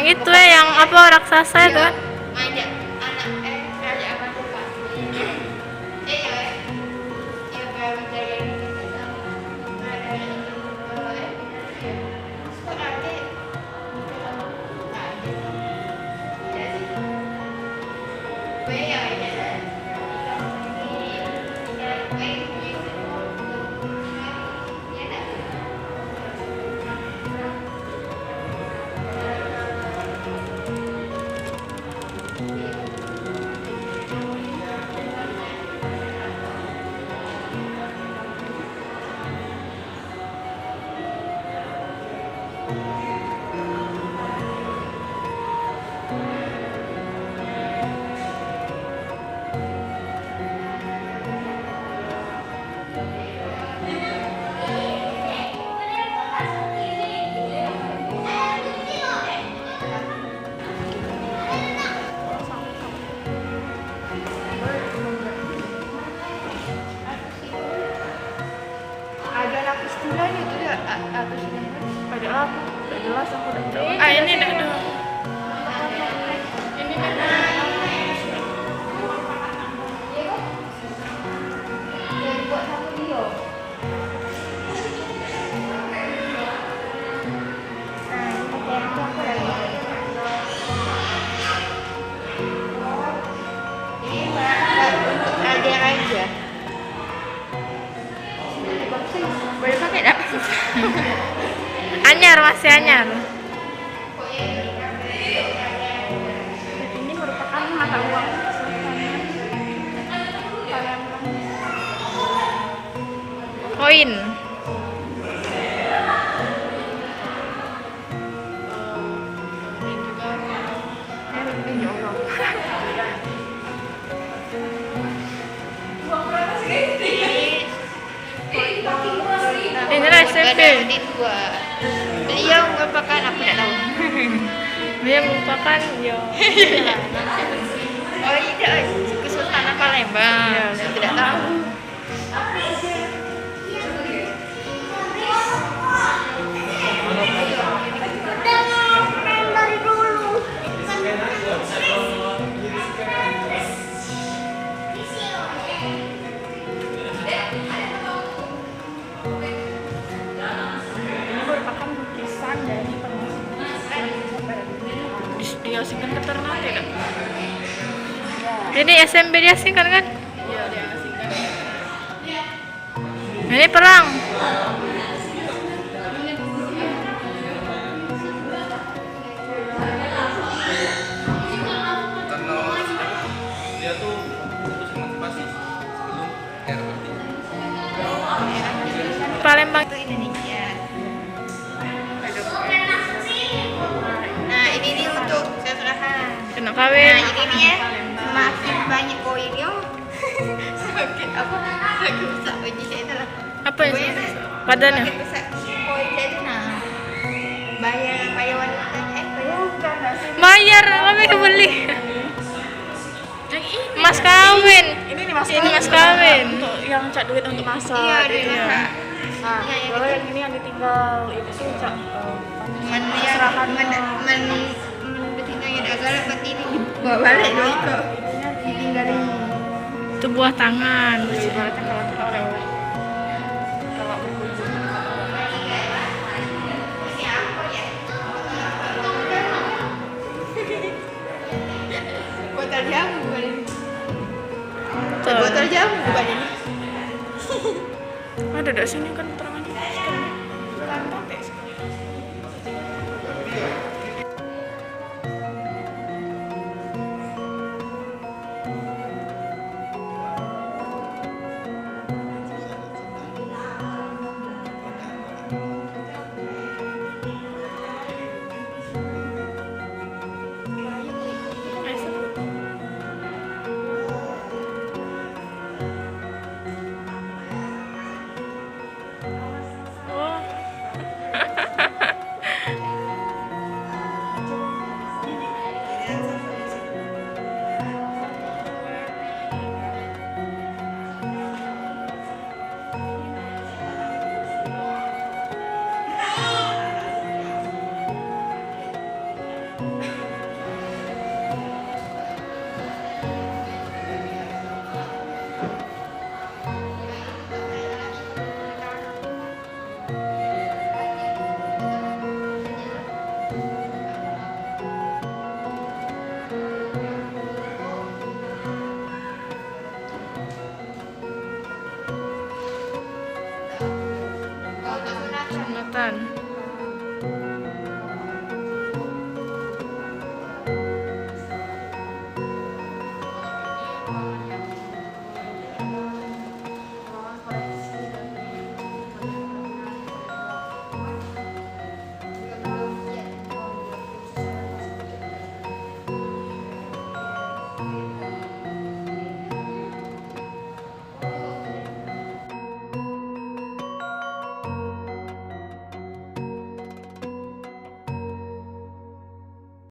itu yang apa raksasa itu kan? Ngajak anak ngajak apa tuh Pak? Ya baru jaga ada lapis gula nih tuh ya atas ini. Ada apa? Gak jelas aku udah tahu. Ini dah dulu. Ini kan Buat satu dia. Ada aja. Boleh pakai tak? anyar, masih anyar. Ini merupakan mata uang Koin. Inilah SMP. Beliau merupakan aku tidak tahu. Dia merupakan ya. Oh tidak, Kesultanan Palembang. Ya, Saya tidak tahu. Ini merupakan lukisan dari Diasingkan ke Ternate kan? Ini SMP diasingkan kan? Iya, diasingkan. Ini perang. Karena dia tuh putus emansipasi sebelum RRT. Palembang. Itu Indonesia. Nah ini nih untuk seserahan. Kena Nah kawin. ini nih ya, semakin banyak koinnya, semakin apa? Semakin besar koinnya itu lah. Apa yang Koinnya tuh badannya? semakin besar koinnya itu nah. Bayar wanita bukan sih. Bayar, kami kebeli. Mas kawin. Ini nih mas Ini mas kawin. Untuk yang cak duit untuk masak. Iya, duit Itu ya. masak. Nah, Iya, yang kalau itu. yang ini yang ditinggal itu cak Seserahan betina yang agak lebat ini dibawa balik loh itu. Ditinggalin. Itu buah tangan. ibaratnya kalau kita oleh-oleh. Kalau berkunjung. Botol jamu bukan ini. Tuh. Botol jamu bukan ini. Ada di sini kan terangannya. Bukan topik.